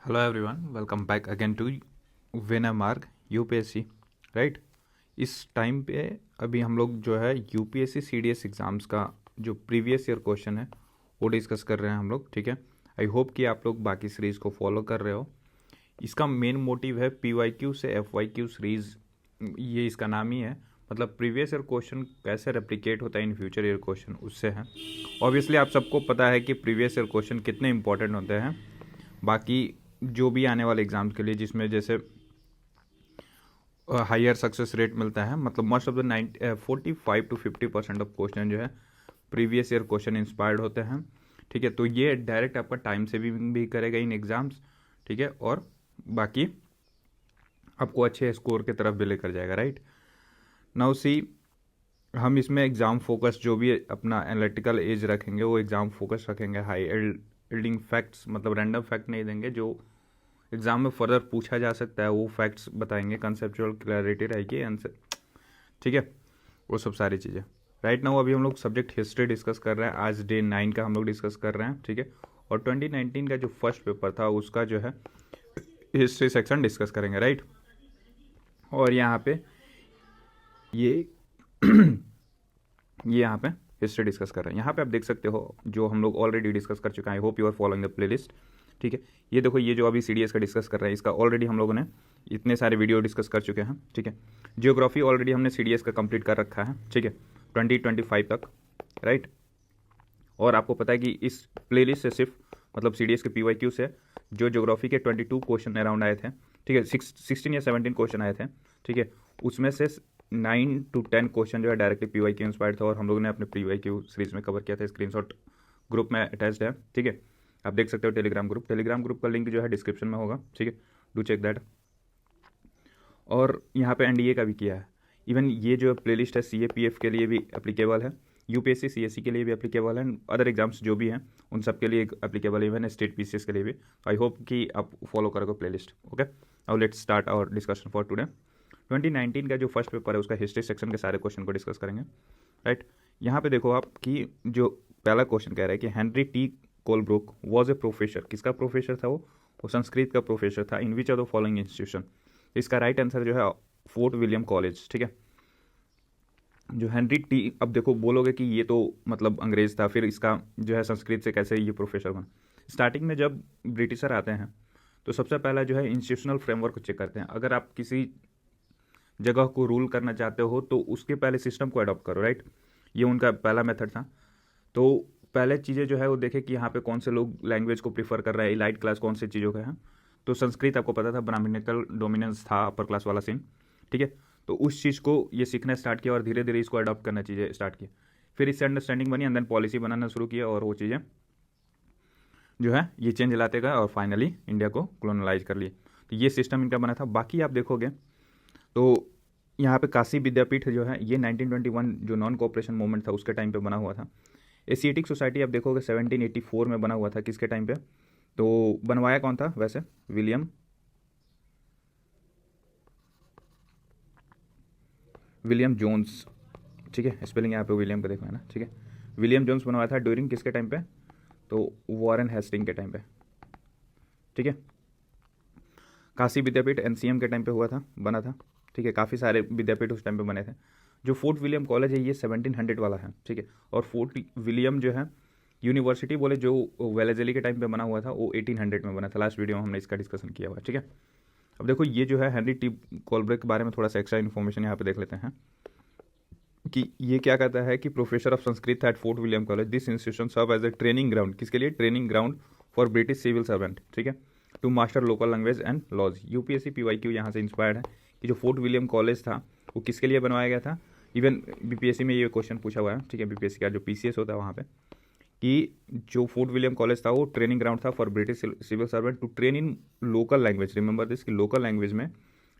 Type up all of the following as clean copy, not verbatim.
Hello everyone, welcome back again to winner Marg UPSC. Right, इस time पे अभी हम लोग जो है यूपीएससी सीडीएस एग्ज़ाम्स का जो प्रीवियस ईयर क्वेश्चन है वो डिस्कस कर रहे हैं हम लोग। ठीक है, आई होप कि आप लोग बाकी सीरीज़ को फॉलो कर रहे हो। इसका मेन मोटिव है पीवाईक्यू से एफवाईक्यू सीरीज़, ये इसका नाम ही है। मतलब प्रीवियस ईयर क्वेश्चन कैसे रेप्लिकेट होता है इन फ्यूचर ईयर क्वेश्चन, उससे है। ऑब्वियसली आप सबको पता है कि प्रीवियस ईयर क्वेश्चन कितने इंपॉर्टेंट होते हैं बाकी जो भी आने वाले एग्जाम्स के लिए, जिसमें जैसे हायर सक्सेस रेट मिलता है। मतलब most of the 45 to 50% of question जो है प्रीवियस ईयर क्वेश्चन इंस्पायर्ड होते हैं। ठीक है, तो ये डायरेक्ट आपका टाइम सेविंग भी करेगा इन एग्जाम्स। ठीक है, और बाकी आपको अच्छे स्कोर की तरफ भी लेकर जाएगा। राइट नाउ सी, हम इसमें एग्ज़ाम फोकस जो भी अपना एनालिटिकल एज रखेंगे वो एग्ज़ाम फोकस रखेंगे। हाई यील्डिंग फैक्ट्स, मतलब रैंडम फैक्ट नहीं देंगे, जो एग्ज़ाम में फर्दर पूछा जा सकता है वो फैक्ट्स बताएंगे। कंसेप्चुअल क्लैरिटी रहेगी आंसर। ठीक है, वो सब सारी चीज़ें। राइट नाउ अभी हम लोग सब्जेक्ट हिस्ट्री डिस्कस कर रहे हैं। आज डे 9 का हम लोग डिस्कस कर रहे हैं। ठीक है, और 2019 का जो फर्स्ट पेपर था उसका जो है हिस्ट्री सेक्शन डिस्कस करेंगे। राइट, और यहाँ पे ये ये यहाँ पे हिस्ट्री डिस्कस कर रहे हैं। यहाँ पे आप देख सकते हो जो हम लोग ऑलरेडी डिस्कस कर चुके हैं। I hope you are following the playlist. ठीक है, ये देखो, ये जो अभी सीडीएस का डिस्कस कर रहे हैं इसका ऑलरेडी हम लोगों ने इतने सारे वीडियो डिस्कस कर चुके हैं। ठीक है, जियोग्राफी ऑलरेडी हमने सीडीएस का कंप्लीट कर रखा है। ठीक है, 2025 तक। राइट, और आपको पता है कि इस प्लेलिस्ट से सिर्फ मतलब सीडीएस के पीवाईक्यू से जो ज्योग्राफी के 22 क्वेश्चन अराउंड आए थे। ठीक है, 16 या 17 क्वेश्चन आए थे। ठीक है, उसमें से 9 to 10 क्वेश्चन जो है डायरेक्टली पीवाईक्यू इंस्पायर्ड था और हम लोगों ने अपने पीवाईक्यू सीरीज में कवर किया था। स्क्रीनशॉट ग्रुप में अटैच्ड है। ठीक है, आप देख सकते हो टेलीग्राम ग्रुप का लिंक जो है डिस्क्रिप्शन में होगा। ठीक है, डू चेक दैट। और यहाँ पे एनडीए का भी किया है। इवन ये जो प्लेलिस्ट है सीएपीएफ के लिए भी एप्लीकेबल है, यूपीएससी सीएससी के लिए भी एप्लीकेबल है, अदर एग्जाम्स जो भी हैं उन सब के लिए एप्लीकेबल, इवन स्टेट पीसीएस के लिए भी। आई होप कि आप फॉलो करोगे playlist. Okay, now let's start our discussion for today. 2019 का जो फर्स्ट पेपर है उसका हिस्ट्री सेक्शन के सारे क्वेश्चन को डिस्कस करेंगे। राइट, यहाँ पे देखो आप कि जो पहला क्वेश्चन कह रहा है कि Henry T Colebrooke was a professor. किसका प्रोफेसर था वो संस्कृत का प्रोफेसर था। In which of the following institution. इसका राइट आंसर जो है फोर्ट विलियम कॉलेज। ठीक है, जो हेनरी टी, अब देखो बोलोगे कि ये तो मतलब अंग्रेज था, फिर इसका जो है संस्कृत से कैसे ये प्रोफेसर बना। स्टार्टिंग में जब ब्रिटिशर आते हैं तो सबसे पहला जो है इंस्टीट्यूशनल फ्रेमवर्क को चेक करते हैं। अगर आप किसी जगह को रूल करना चाहते हो तो उसके पहले सिस्टम को अडॉप्ट करो। राइट, ये उनका पहला मेथड था। तो पहले चीज़ें जो है वो देखे कि यहाँ पे कौन से लोग लैंग्वेज को प्रीफर कर रहे हैं, इलाइट क्लास कौन से चीज़ों का है। तो संस्कृत आपको पता था, ब्राह्मणिकल डोमिनेंस था, अपर क्लास वाला सीन। ठीक है, तो उस चीज़ को ये सीखना स्टार्ट किया और धीरे धीरे इसको अडॉप्ट करना चीज़ें स्टार्ट की। फिर इससे अंडरस्टैंडिंग बनी, एंड देन पॉलिसी बनाना शुरू किया और वो चीज़ें जो है ये चेंज लाते गए और फाइनली इंडिया को कॉलोनलाइज कर लिए। तो ये सिस्टम इनका बना था। बाकी आप देखोगे तो यहाँ पे काशी विद्यापीठ जो है ये 1921 जो नॉन कोऑपरेशन मूवमेंट था उसके टाइम पे बना हुआ था। एशियाटिक सोसाइटी आप देखोगे 1784 में बना हुआ था। किसके टाइम पे? तो बनवाया कौन था वैसे? William Jones. ठीक है, स्पेलिंग यहाँ पे विलियम का देखो है ना। ठीक है, विलियम जोन्स बनवाया था ड्यूरिंग किसके टाइम पे? तो वॉरेन हेस्टिंग के टाइम पे। ठीक है, काशी विद्यापीठ एनसीएम के टाइम पे हुआ था, बना था। ठीक है, काफ़ी सारे विद्यापीठ उस टाइम पे बने थे। जो फोर्ट विलियम कॉलेज है ये 1700 वाला है। ठीक है, और फोर्ट विलियम जो है यूनिवर्सिटी बोले जो वेलेजली के टाइम पे बना हुआ था वो 1800 में बना था। लास्ट वीडियो में हमने इसका डिस्कशन किया हुआ है। ठीक है, अब देखो ये जो है हेनरी टी कोलब्रुक के बारे में थोड़ा सा एक्स्ट्रा इन्फॉर्मेशन यहाँ पे देख लेते हैं कि ये क्या कहता है कि professor of Sanskrit at Fort William college, this institution serve as a training ground. किसके लिए? Training ground for British civil servant. ठीक है, to master local language and laws. UPSC PYQ यहाँ से इंस्पायर्ड है कि जो फोर्ट विलियम कॉलेज था वो किसके लिए बनवाया गया था। इवन बीपीएससी में ये क्वेश्चन पूछा हुआ है। ठीक है, बीपीएससी का जो पीसीएस होता है वहाँ पे, कि जो फोर्ट विलियम कॉलेज था वो ट्रेनिंग ग्राउंड था for British civil servant to train in local language. Remember this, कि लोकल लैंग्वेज में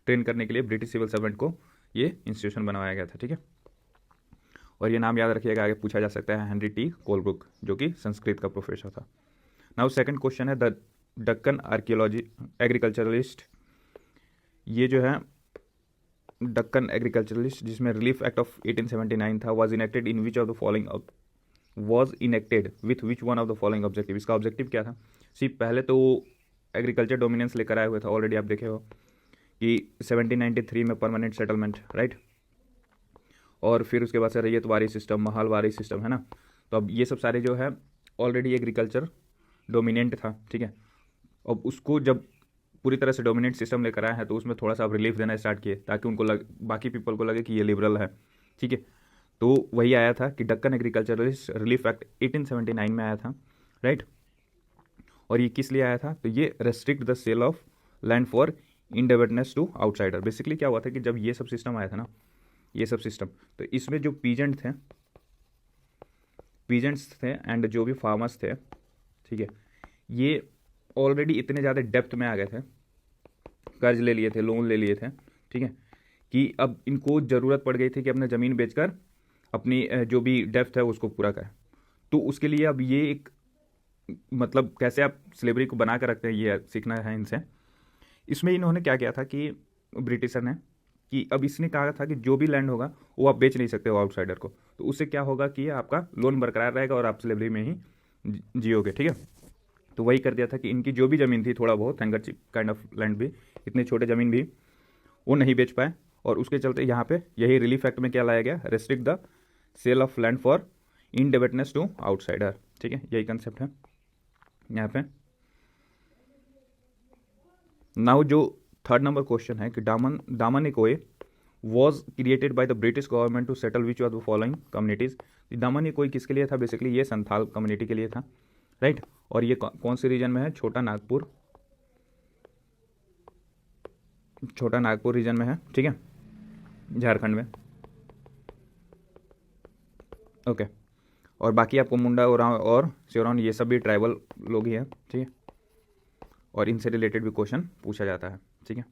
ट्रेन करने के लिए ब्रिटिश सिविल सर्वेंट को ये इंस्टीट्यूशन बनवाया गया था। ठीक है, और ये नाम याद रखिएगा, आगे पूछा जा सकता है, हेनरी टी कोलब्रुक, जो कि संस्कृत का प्रोफेसर था। नाउ सेकंड क्वेश्चन है द डक्कन आर्कियोलॉजी एग्रीकल्चरलिस्ट। ये जो है डक्कन एग्रीकल्चरलिस्ट जिसमें रिलीफ एक्ट ऑफ 1879 था, was enacted in which of the following was enacted with which one of the following objective. इसका ऑब्जेक्टिव क्या था? सी, पहले तो एग्रीकल्चर डोमिनेंस लेकर आए हुए थे, ऑलरेडी आप देखे हो कि 1793 में परमानेंट सेटलमेंट, राइट। और फिर उसके बाद से रैयतवारी सिस्टम, महलवारी सिस्टम, है ना। तो अब ये सब सारे जो है ऑलरेडी एग्रीकल्चर डोमिनेंट था, ठीक है। अब उसको जब पूरी तरह से डोमिनेंट सिस्टम लेकर आए हैं तो उसमें थोड़ा सा अब रिलीफ देना स्टार्ट किए, ताकि उनको बाकी पीपल को लगे कि ये लिबरल है, ठीक है। तो वही आया था कि डक्कन एग्रीकल्चरलिस्ट रिलीफ एक्ट 1879 में आया था, राइट। और ये किस लिए आया था, तो ये restrict the sale of land for indebtedness to outsider. Basically क्या हुआ था कि जब ये सब सिस्टम आया था ना, ये सब सिस्टम, तो इसमें जो पीजेंट्स थे एंड जो भी फार्मर्स थे, ठीक है, ये ऑलरेडी इतने ज़्यादा डेप्थ में आ गए थे, कर्ज ले लिए थे, लोन ले लिए थे, ठीक है, कि अब इनको ज़रूरत पड़ गई थी कि अपना ज़मीन बेचकर अपनी जो भी डेप्थ है उसको पूरा करें। तो उसके लिए अब ये एक मतलब कैसे आप स्लेवरी को बना कर रखते हैं ये सीखना है इनसे। इसमें इन्होंने क्या किया था कि ब्रिटिशर ने, कि अब इसने कहा था कि जो भी लैंड होगा वो आप बेच नहीं सकते हो आउटसाइडर को, तो उससे क्या होगा कि आपका लोन बरकरार रहेगा और आप स्लेवरी में ही जियोगे, ठीक है। तो वही कर दिया था कि इनकी जो भी ज़मीन थी, थोड़ा बहुत हैंकरचिप काइंड ऑफ लैंड भी, इतने छोटे ज़मीन भी वो नहीं बेच पाए, और उसके चलते यहाँ पे यही रिलीफ एक्ट में क्या लाया गया, restrict the sale of land for indebtedness to outsider, ठीक है, यही कंसेप्ट है यहाँ पे। नाउ जो थर्ड नंबर क्वेश्चन है कि Daman-i-Koh was created by the British government to settle which of the following communities. Daman-i-Koh किसके लिए था, बेसिकली ये संथाल कम्युनिटी के लिए था, राइट। और ये कौन से रीजन में है, छोटा नागपुर रीजन में है, ठीक है, झारखंड में, ओके। और बाकी आपको मुंडा और सिरोन ये सब भी ट्राइबल लोग ही हैं, ठीक है, और इनसे रिलेटेड भी क्वेश्चन पूछा जाता है, ठीक है,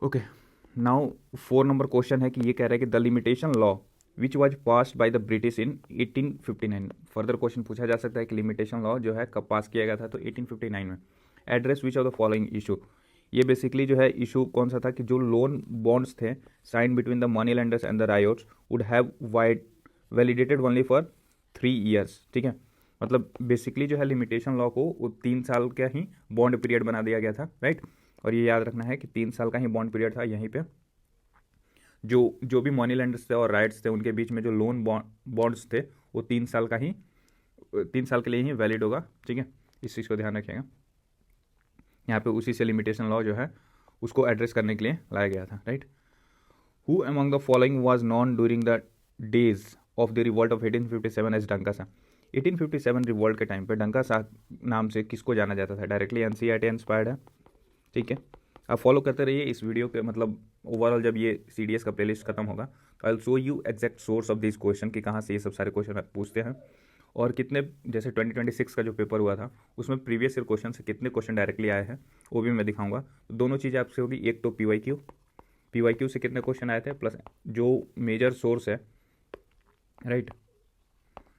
ओके। नाउ 4 नंबर क्वेश्चन है कि ये कह रहा है कि the limitation law which was passed by the British in 1859। Further question पूछा जा सकता है कि लिमिटेशन लॉ जो है कब पास किया गया था, तो 1859 में। Address which of the following issue, ये बेसिकली जो है इशू कौन सा था कि जो लोन बॉन्ड्स थे sign between the money lenders and the ryots would have validated only for 3 years, ठीक है। मतलब बेसिकली जो है लिमिटेशन लॉ को वो 3 साल का ही बॉन्ड पीरियड बना दिया गया था, राइट। और ये याद रखना है कि 3 साल का ही बॉन्ड पीरियड था। यहीं पे जो भी मनी लेंडर्स थे और राइट्स थे उनके बीच में जो लोन बॉन्ड्स थे वो 3 साल के लिए ही वैलिड होगा, ठीक है, इस चीज़ को ध्यान रखिएगा। यहाँ पे उसी से लिमिटेशन लॉ जो है उसको एड्रेस करने के लिए लाया गया था, right. Who among the following was known during the days of the revolt of 1857 as डंका-सा। 1857 रिवॉल्ट के टाइम पे डंका-सा नाम से किसको जाना जाता था, डायरेक्टली एनसीईआरटी इंस्पायर्ड है, ठीक है। आप फॉलो करते रहिए इस वीडियो के, मतलब ओवरऑल जब ये सीडीएस का प्लेलिस्ट खत्म होगा तो I will show you exact source of this question कि कहाँ से ये सब सारे क्वेश्चन पूछते हैं, और कितने, जैसे 2026 का जो पेपर हुआ था उसमें प्रीवियस ईयर क्वेश्चन से कितने क्वेश्चन डायरेक्टली आए हैं वो भी मैं दिखाऊंगा। तो दोनों चीज़ें आपसे होगी, एक तो पीवाईक्यू से कितने क्वेश्चन आए थे, प्लस जो मेजर सोर्स है, राइट,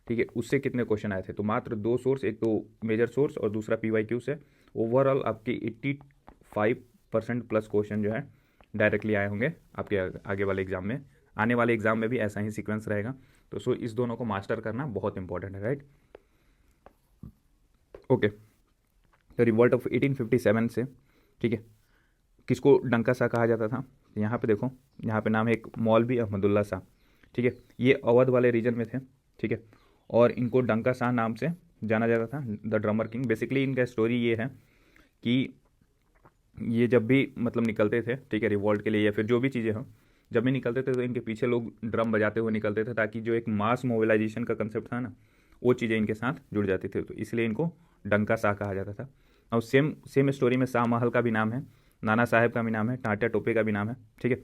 ठीक है, उससे कितने क्वेश्चन आए थे। तो मात्र 2 सोर्स, एक तो मेजर सोर्स और दूसरा पीवाईक्यू से, ओवरऑल आपके 85% प्लस क्वेश्चन जो है डायरेक्टली आए होंगे आपके आगे वाले एग्जाम में। आने वाले एग्जाम में भी ऐसा ही सीक्वेंस रहेगा। तो सो इस दोनों को मास्टर करना बहुत इंपॉर्टेंट है, राइट, ओके। तो रिवॉल्ट ऑफ 1857 से, ठीक है, किसको डंका शाह कहा जाता था, यहाँ पे देखो, यहाँ पे नाम है एक मौलवी अहमदुल्ला शाह, ठीक है, ये अवध वाले रीजन में थे, ठीक है, और इनको डंका शाह नाम से जाना जाता था, द ड्रमर किंग। बेसिकली इनका स्टोरी ये है कि ये जब भी मतलब निकलते थे, ठीक है, रिवॉल्ट के लिए या फिर जो भी चीज़ें हों, जब भी निकलते थे तो इनके पीछे लोग ड्रम बजाते हुए निकलते थे, ताकि जो एक मास मोबिलाइजेशन का कंसेप्ट था ना वो चीज़ें इनके साथ जुड़ जाती थी, तो इसलिए इनको डंका शाह कहा जाता था। और सेम स्टोरी में शाह महल का भी नाम है, नाना साहेब का भी नाम है, टाटिया टोपे का भी नाम है, ठीक है।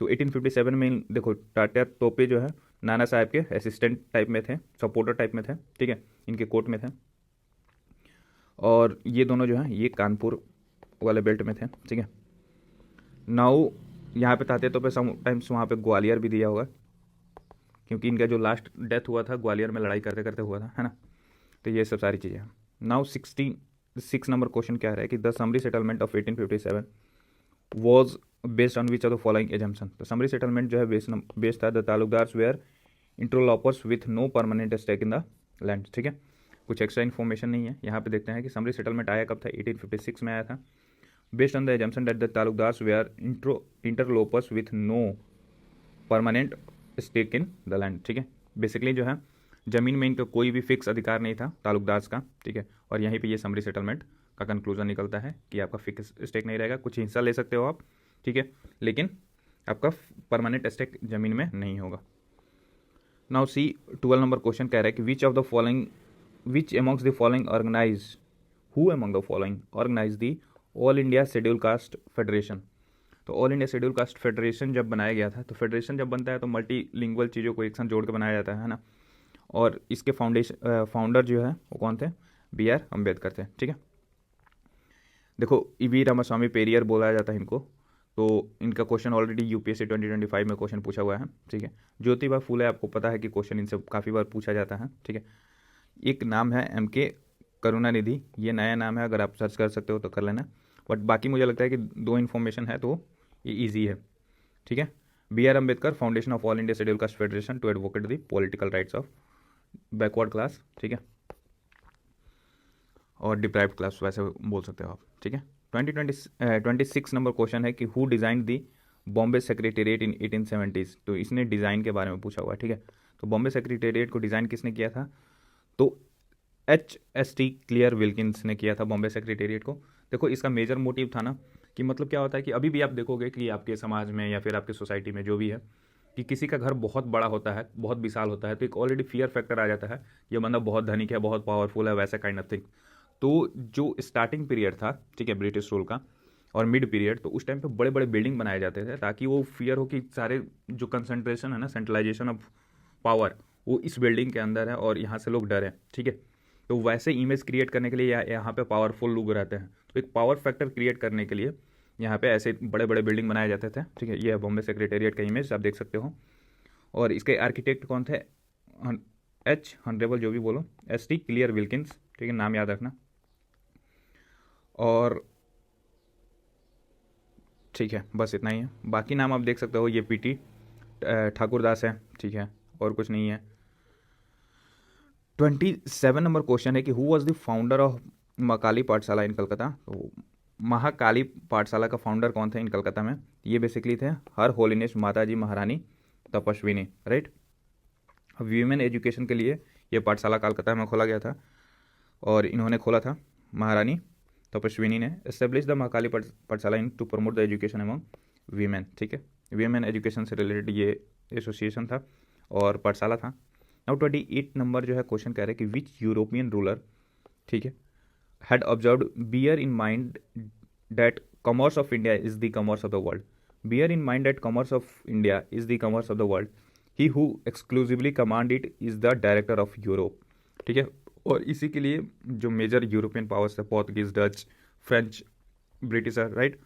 तो 1857 में देखो टाटिया टोपे जो है नाना साहेब के असिस्टेंट टाइप में थे, सपोर्टर टाइप में थे, ठीक है, इनके कोर्ट में थे। और ये दोनों जो है ये कानपुर वाले बेल्ट में थे, ठीक है। नाउ यहाँ पे ताते तो पे समटाइम्स वहाँ पे ग्वालियर भी दिया होगा, क्योंकि इनका जो लास्ट डेथ हुआ था ग्वालियर में लड़ाई करते करते हुआ था, है ना। तो ये सब सारी चीज़ें हैं। नाउ 6 नंबर क्वेश्चन क्या है कि the summary settlement of 1857 was based on which of the following assumption. तो समरी सेटलमेंट जो है बेस्ड था the taluqdars were interlopers with no permanent stake in the land, ठीक है। कुछ एक्स्ट्रा इन्फॉर्मेशन नहीं है। यहाँ पे देखते हैं कि समरी सेटलमेंट आया कब था, 1856 में आया था। Based on the assumption that the taluqdars were interlopers with no permanent stake in the land. ठीक है, बेसिकली जो है ज़मीन में इनका कोई भी फिक्स अधिकार नहीं था तालुकदार्स का। ठीक है, और यहीं पे ये समरी सेटलमेंट का कंक्लूजन निकलता है कि आपका फिक्स स्टेक नहीं रहेगा, कुछ हिस्सा ले सकते हो आप, ठीक है, लेकिन आपका परमानेंट स्टेक ज़मीन में नहीं होगा। नाउ सी 12 नंबर क्वेश्चन कह रहा है कि which amongst the following organize who among the following organize the all India scheduled caste federation. तो all India scheduled caste federation जब बनाया गया था, तो फेडरेशन जब बनता है तो मल्टीलिंगुअल चीज़ों को एक साथ जोड़ के बनाया जाता है ना। और इसके फाउंडर जो है वो कौन थे, BR अम्बेडकर थे। ठीक है, देखो वी रामास्वामी पेरियर बोला जाता है इनको। तो इनका क्वेश्चन ऑलरेडी UPSC 2025 में क्वेश्चन पूछा हुआ है। ठीक है, ज्योतिबा फूले आपको पता है कि क्वेश्चन इनसे काफ़ी बार पूछा जाता है। ठीक है, एक नाम है MK करुणानिधि, ये नया नाम है, अगर आप सर्च कर सकते हो तो कर लेना, बट बाकी मुझे लगता है कि 2 इन्फॉर्मेशन है तो ये ईजी है। ठीक है, BR Ambedkar, foundation of all India scheduled caste federation to advocate the political rights of backward class. ठीक है, और डिप्राइव्ड क्लास वैसे बोल सकते हो आप। ठीक है, 26 नंबर क्वेश्चन है कि who design the Bombay secretariat in 1870s। तो इसने डिज़ाइन के बारे में पूछा हुआ है। ठीक है, तो बॉम्बे सेक्रेटेरिएट को डिज़ाइन किसने किया था, तो HST क्लियर विल्किंस ने किया था बॉम्बे सेक्रेटेरिएट को। देखो इसका मेजर मोटिव था ना कि मतलब क्या होता है कि अभी भी आप देखोगे कि आपके समाज में या फिर आपके सोसाइटी में जो भी है कि किसी का घर बहुत बड़ा होता है, बहुत विशाल होता है, तो एक ऑलरेडी फियर फैक्टर आ जाता है, ये बंदा बहुत धनिक है, बहुत पावरफुल है, वैसा काइंड ऑफ थिंग। तो जो स्टार्टिंग पीरियड था, ठीक है, ब्रिटिश रूल का और मिड पीरियड, तो उस टाइम पे बड़े बड़े बिल्डिंग बनाए जाते थे ताकि वो फियर हो कि सारे जो कंसंट्रेशन है ना, सेंट्रलाइजेशन ऑफ पावर, वो इस बिल्डिंग के अंदर है और यहाँ से लोग डरे। ठीक है, तो वैसे इमेज क्रिएट करने के लिए यहाँ पे पावरफुल लोग रहते हैं, तो एक पावर फैक्टर क्रिएट करने के लिए यहाँ पे ऐसे बड़े बड़े बिल्डिंग बनाए जाते थे। ठीक है, ये है बॉम्बे सेक्रेटेरिएट का इमेज, आप देख सकते हो। और इसके आर्किटेक्ट कौन थे, हॉनरेबल जो भी बोलो, ST क्लियर विल्किंस। ठीक है, नाम याद रखना। और ठीक है, बस इतना ही है, बाकी नाम आप देख सकते हो, ये PT ठाकुरदास है। ठीक है, और कुछ नहीं है। 27 नंबर क्वेश्चन है कि who was the founder of Mahakali Pathshala इन कलकत्ता। तो महाकाली पाठशाला का फाउंडर कौन थे इन कलकत्ता में, ये बेसिकली थे हर होलीनेस माताजी महारानी तपस्विनी, राइट। वीमेन एजुकेशन के लिए ये पाठशाला कलकत्ता में खोला गया था और इन्होंने खोला था महारानी तपस्विनी ने। Establish the Mahakali Pathshala in to promote the education among women. ठीक है, वीमेन एजुकेशन से रिलेटेड ये एसोसिएशन था और पाठशाला था। नाउ 28 नंबर जो है क्वेश्चन कह रहे हैं कि विच यूरोपियन रूलर, ठीक है, had observed bear in mind that commerce of India is the commerce of the world. Bear in mind that commerce of India is the commerce of the world. He who exclusively command it is the director of Europe. ठीक है, और इसी के लिए जो major European powers थे, Portuguese, Dutch, French, Britisher, right,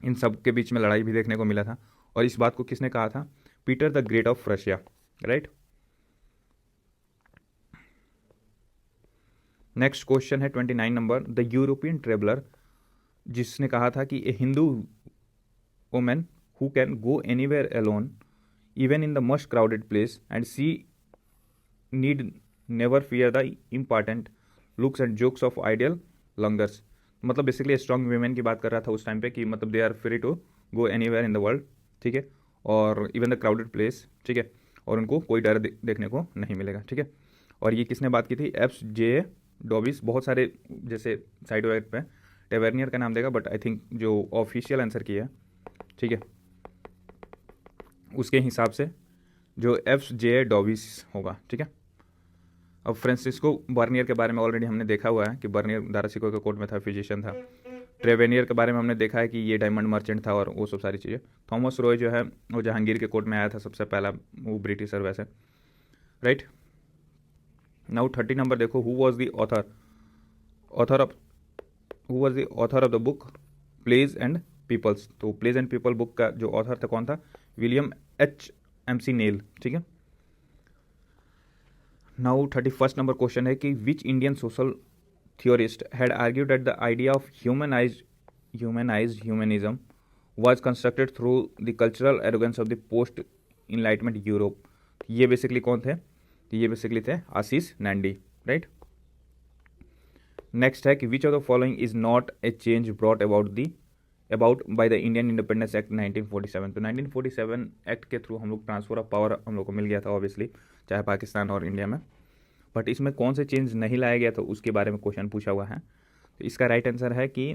इन सब के बीच में लड़ाई भी देखने को मिला था। और इस बात को किसने कहा था, Peter the great of Russia, right. Next question है 29 नंबर, द यूरोपियन ट्रेवलर, जिसने कहा था कि a Hindu women who can go anywhere alone even in the most crowded place and she need never fear the important looks and jokes of ideal loungers. मतलब basically strong women की बात कर रहा था उस टाइम पे कि मतलब they are free to go anywhere in the world. ठीक है, और इवन द क्राउडेड प्लेस। ठीक है, और उनको कोई डर देखने को नहीं मिलेगा। ठीक है, और ये किसने बात की थी, FJ डॉबिस। बहुत सारे जैसे साइड वेट पे टेवर्नियर का नाम देगा, बट आई थिंक जो ऑफिशियल आंसर किया है, ठीक है, उसके हिसाब से जो FJ डॉबिस होगा। ठीक है, अब फ्रांसिस्को बर्नियर के बारे में ऑलरेडी हमने देखा हुआ है कि बर्नियर दारासिको के कोर्ट में था, फिजिशियन था। ट्रेवेनियर के बारे में हमने देखा है कि ये डायमंड मर्चेंट था और वो सब सारी चीज़ें। थॉमस रॉय जो है वो जहांगीर के कोर्ट में आया था सबसे पहला, वो ब्रिटिशर वैसे, राइट। नाउ 30 नंबर देखो, who was the author of the book plays and peoples. तो प्लेज एंड पीपल बुक का जो ऑथर था कौन था, विलियम HMC नेल। ठीक है, नाउ 31 नंबर क्वेश्चन है कि which Indian social theorist had argued that the idea of humanised humanism was constructed through the cultural arrogance of the post enlightenment Europe. ये बेसिकली कौन थे, तो ये बेसिकली थे आशीष नैंडी, राइट। नेक्स्ट है कि which of the following is not a change brought about by the Indian independence act 1947। तो 1947 act के थ्रू हम लोग ट्रांसफर ऑफ पावर हम लोग को मिल गया था ऑब्वियसली, चाहे पाकिस्तान और इंडिया में, बट इसमें कौन से चेंज नहीं लाया गया था उसके बारे में क्वेश्चन पूछा हुआ है। तो इसका राइट आंसर है कि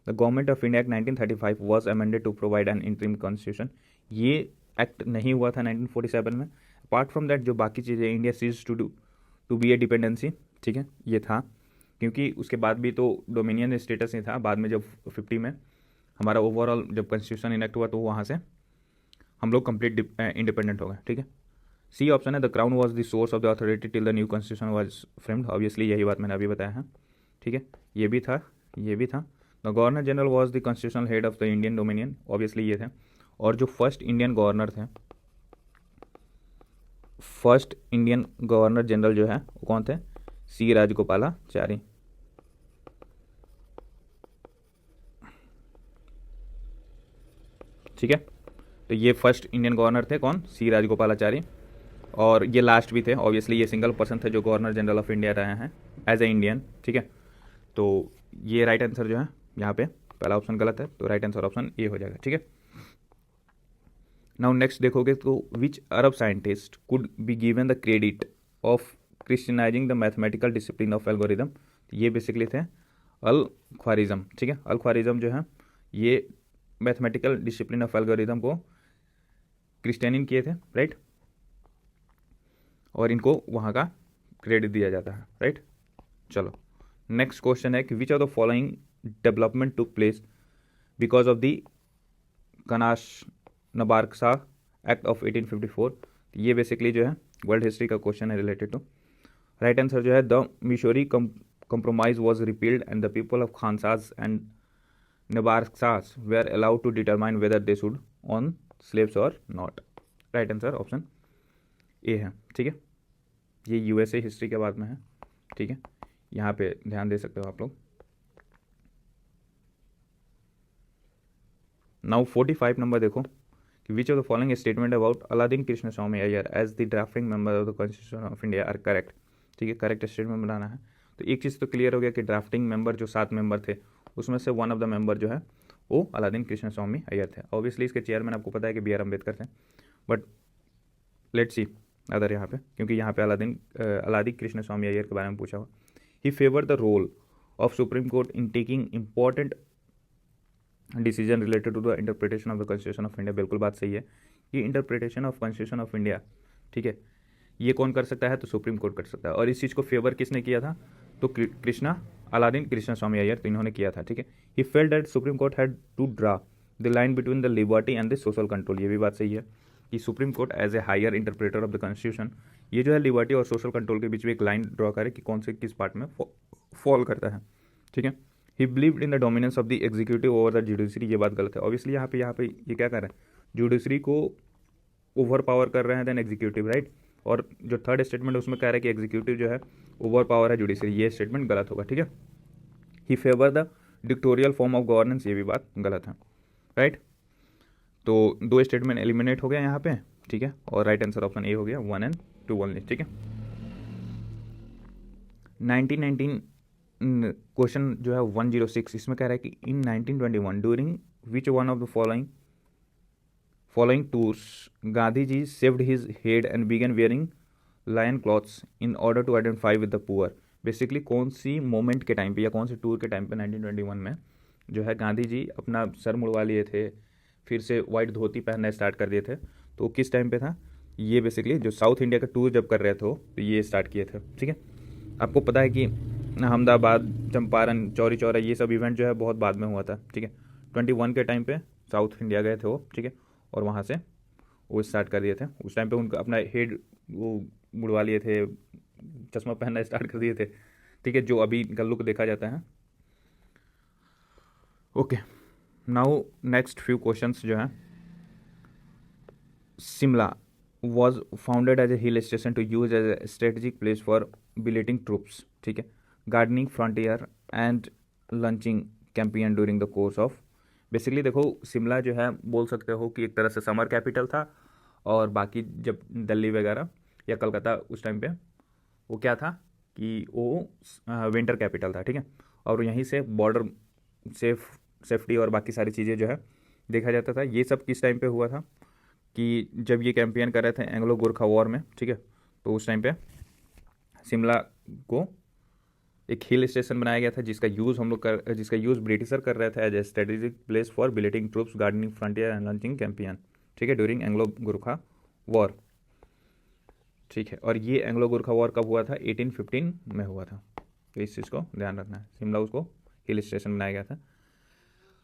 the government of India act 1935 was amended to provide an interim constitution. ये एक्ट नहीं हुआ था 1947 में। अपार्ट फ्रॉम दैट जो बाकी चीज़ें, India cease to be a dependency, ठीक है, ये था, क्योंकि उसके बाद भी तो डोमिनियन स्टेटस ही था। बाद में जब 50 में हमारा ओवरऑल जब कॉन्स्टिट्यूशन इनेक्ट हुआ तो वहाँ से हम लोग कंप्लीट इंडिपेंडेंट हो गए, ठीक है। सी ऑप्शन है the crown was the source of the authority till the new constitution was framed. Obviously यही बात मैंने अभी बताया है, ठीक है। ये भी था, ये भी था। The governor general was the constitutional head of the Indian dominion, obviously ये थे। और जो फर्स्ट इंडियन गवर्नर थे, फर्स्ट इंडियन गवर्नर जनरल जो है वो कौन थे? सी राजगोपालाचारी, ठीक है। तो ये फर्स्ट इंडियन गवर्नर थे कौन? सी राजगोपालाचारी। और ये लास्ट भी थे, ऑब्वियसली ये सिंगल पर्सन थे जो गवर्नर जनरल ऑफ इंडिया रहे हैं एज ए इंडियन, ठीक है। तो ये राइट आंसर जो है यहाँ पे पहला ऑप्शन गलत है, तो राइट आंसर ऑप्शन ए हो जाएगा, ठीक है। नाउ नेक्स्ट देखोगे तो which Arab scientist could be given the credit of Christianizing the mathematical discipline of algorithm. ये बेसिकली थे अल ख्वारिज़म, ठीक है। अल ख्वारिज़म जो है ये मैथमेटिकल डिसिप्लिन ऑफ एल्गोरिदम को क्रिश्चियनिंग किए थे, राइट, और इनको वहाँ का क्रेडिट दिया जाता है, राइट। चलो नेक्स्ट क्वेश्चन है कि which of the following development took place because of the Kansas Nebraska act of 1854। ये बेसिकली जो है वर्ल्ड हिस्ट्री का क्वेश्चन है रिलेटेड टू। राइट आंसर जो है the Missouri compromise was repealed and the people of Khansas and Nabarksas were allowed to determine whether they should own slaves or not। Right answer option A है, ठीक है। ये USA history के बाद में है, ठीक है, यहाँ पे ध्यान दे सकते हो आप लोग। नाउ 45 नंबर देखो कि which of the following statement about Alladi Krishnaswamy Iyer as the drafting member of the constitution of India are correct, ठीक है। करेक्ट स्टेटमेंट बनाना है। तो एक चीज़ तो क्लियर हो गया कि ड्राफ्टिंग मेंबर जो 7 मेंबर थे उसमें से वन ऑफ द मेंबर जो है वो अलादीन कृष्ण स्वामी अय्यर थे। ऑब्वियसली इसके चेयरमैन आपको पता है कि BR अम्बेडकर थे, बट लेट्स सी अदर यहाँ पे, क्योंकि यहाँ पे अलादीन कृष्ण स्वामी अय्यर के बारे में पूछा हुआ। He favour the role of supreme court in taking important decision related to the interpretation of the constitution of India. बिल्कुल बात सही है कि interpretation of constitution of India, ठीक है, ये कौन कर सकता है? तो सुप्रीम कोर्ट कर सकता है। और इस चीज़ को फेवर किसने किया था? तो अलादीन कृष्ण स्वामी अय्यर, तो इन्होंने किया था, ठीक है। He felt that Supreme Court had to draw the line between the liberty and the social control. ये भी बात सही है कि Supreme Court as a higher interpreter of the constitution ये जो है लिबर्टी और सोशल कंट्रोल के बीच में एक लाइन ड्रॉ करे कि कौन से किस पार्ट में फॉल करता है, ठीक है। ही believed in the dominance of the executive over the judiciary. ये बात गलत है। ऑब्वियसली यहाँ पे ये क्या कर रहे हैं? जुडिशरी को ओवर पावर कर रहे हैं देन एग्जीक्यूटिव, राइट। और जो थर्ड स्टेटमेंट है उसमें कह रहा है कि एग्जीक्यूटिव जो है ओवर पावर है जुडिशरी, ये स्टेटमेंट गलत होगा, ठीक है। He favour the dictatorial form of governance, ये भी बात गलत है, राइट। तो 2 स्टेटमेंट एलिमिनेट हो गया यहाँ पे, ठीक है, और राइट आंसर ऑप्शन ए हो गया 1 and 2 ओनली, ठीक है। 1919 क्वेश्चन जो है 106, इसमें कह रहा है कि in 1921 during which one of the following tours Gandhi ji shaved his head and began wearing loin clothes in order to identify with the poor. Basically कौन सी मोमेंट के टाइम पे या कौन सी टूर के टाइम पे 1921 में जो है गांधी जी अपना सर मुड़वा लिए थे, फिर से वाइट धोती पहनना स्टार्ट कर दिए थे? तो किस टाइम पे था ये? बेसिकली जो साउथ इंडिया का टूर जब कर रहे थे तो ये स्टार्ट किए थे, ठीक है। आपको पता है कि अहमदाबाद, चंपारण, चौरी चौरा ये सब इवेंट जो है बहुत बाद में हुआ था, ठीक है। 21 के टाइम पे साउथ इंडिया गए थे वो, ठीक है, और वहाँ से वो स्टार्ट कर दिए थे। उस टाइम पे उनका अपना हेड वो मुड़वा लिए थे, चश्मा पहनना स्टार्ट कर दिए थे, ठीक है, जो अभी का लुक देखा जाता है। Okay, now next few questions जो हैं। Shimla was founded as a hill station to use as a strategic place for billeting troops, ठीक है, gardening frontier and launching campaign during the course of. Basically देखो शिमला जो है बोल सकते हो कि एक तरह से समर कैपिटल था, और बाकी जब दिल्ली वगैरह या कलकत्ता उस टाइम पे वो क्या था? कि वो विंटर कैपिटल था, ठीक है। और यहीं से बॉर्डर सेफ्टी और बाकी सारी चीज़ें जो है देखा जाता था। ये सब किस टाइम पे हुआ था कि जब ये कैंपेन कर रहे थे एंग्लो गोरखा वॉर में, ठीक है। तो उस टाइम पे शिमला को एक हिल स्टेशन बनाया गया था जिसका यूज़ ब्रिटिशर कर रहे थे as a strategic place for billeting troops gardening frontier and launching campaign, ठीक है, ड्यूरिंग एंग्लो गोरखा वॉर, ठीक है। और ये एंग्लो गोरखा वॉर कब हुआ था? 1815 में हुआ था, तो इस चीज़ को ध्यान रखना है। शिमला उसको हिल स्टेशन बनाया गया था।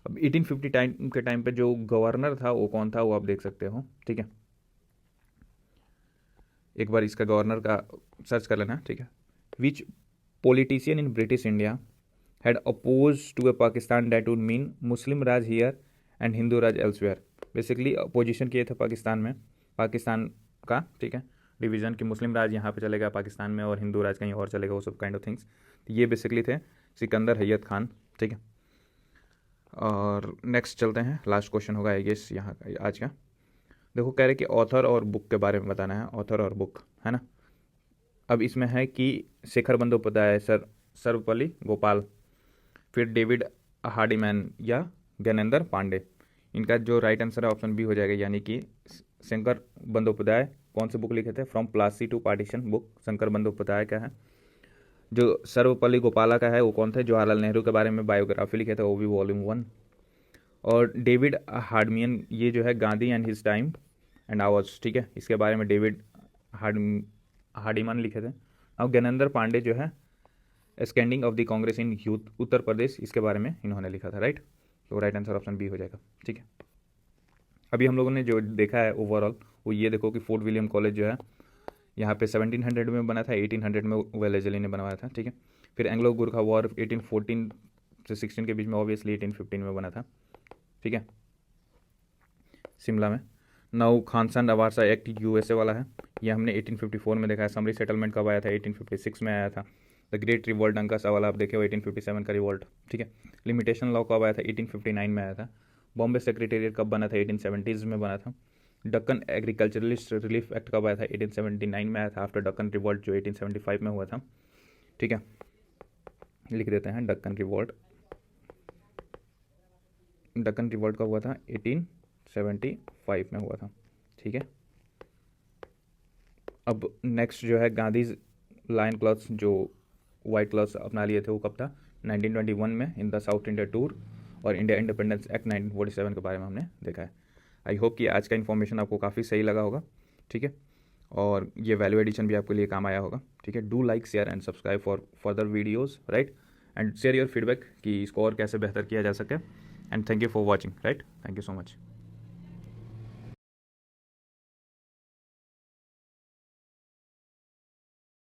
अब 1850 टाइम के टाइम पे जो गवर्नर था वो कौन था, वो आप देख सकते हो, ठीक है। एक बार इसका गवर्नर का सर्च कर लेना, ठीक है। Which politician in British India had opposed to a Pakistan that would mean Muslim Raj here and Hindu Raj elsewhere। Basically opposition किए थे पाकिस्तान का, ठीक है, डिवीज़न कि मुस्लिम राज यहाँ पे चलेगा पाकिस्तान में और हिंदू राज कहीं और चलेगा, वो सब काइंड ऑफ थिंग्स। तो ये बेसिकली थे सिकंदर हैयत खान, ठीक है। और नेक्स्ट चलते हैं, लास्ट क्वेश्चन होगा आई गेस यहाँ का आज का। देखो कह रहे कि ऑथर और बुक के बारे में बताना है, ऑथर और बुक, है ना। अब इसमें है कि शेखर बंदोपाध्याय, सर्वपल्ली गोपाल, फिर डेविड हार्डीमैन या ज्ञानेंद्र पांडे। इनका जो राइट आंसर है ऑप्शन बी हो जाएगा, यानी कि शंकर बंदोपाध्याय कौन से बुक लिखे थे? From Plassey to partition book Shankar Bandopadhyay का है। जो सर्वपल्ली गोपाला का है वो कौन थे? जवाहरलाल नेहरू के बारे में बायोग्राफी लिखे थे, वो भी वॉल्यूम 1। और डेविड हार्डमियन ये जो है Gandhi and his time and hours, ठीक है, इसके बारे में डेविड हार्डीमन लिखे थे। अब ज्ञानेंद्र पांडे जो है standing of the Congress in youth Uttar Pradesh, इसके बारे में इन्होंने लिखा था, राइट। तो राइट आंसर ऑप्शन बी हो जाएगा, ठीक है। अभी हम लोगों ने जो देखा है ओवरऑल वो ये देखो कि फोर्ट विलियम कॉलेज जो है यहाँ पे 1700 में बना था, 1800 में वेलेजली ने बनवाया था, ठीक है। फिर एंग्लो गोरखा वॉर 1814 से 16 के बीच में ऑब्वियसली 1815 में बना था, ठीक है, शिमला में। नाउ खानसान अवारसा एक्ट यूएसए वाला है, ये हमने 1854 में देखा है। समरी सेटलमेंट कब आया था? 1856 में आया था। द ग्रेट रिवॉल्ट अंका सवाल आप देखे हो 1857 का रिवॉल्ट, ठीक है। लिमिटेशन लॉ कब आया था? 1859 में आया था। बॉम्बे सेक्रेटेरिएट कब बना था? 1870s में बना था। डक्कन एग्रीकल्चरलिस्ट रिलीफ एक्ट कब आया था? 1879 में आया था, आफ्टर डक्कन रिवॉल्ट जो 1875 में हुआ था, ठीक है। लिख देते हैं डक्कन रिवॉल्ट कब हुआ था? 1875 में हुआ था, ठीक है। अब नेक्स्ट जो है गांधीज लायन क्लॉथ्स जो वाइट क्लॉथ्स अपना लिए थे वो कब था? 1921 में in the south India tour और इंडिया इंडिपेंडेंस एक्ट 1947 के बारे में हमने देखा है। आई होप कि आज का इन्फॉर्मेशन आपको काफ़ी सही लगा होगा, ठीक है, और ये वैल्यू एडिशन भी आपके लिए काम आया होगा, ठीक है। Do like share and subscribe for further videos, right, and share your feedback कि इसको और कैसे बेहतर किया जा सके। And thank you for watching, right, thank you so much.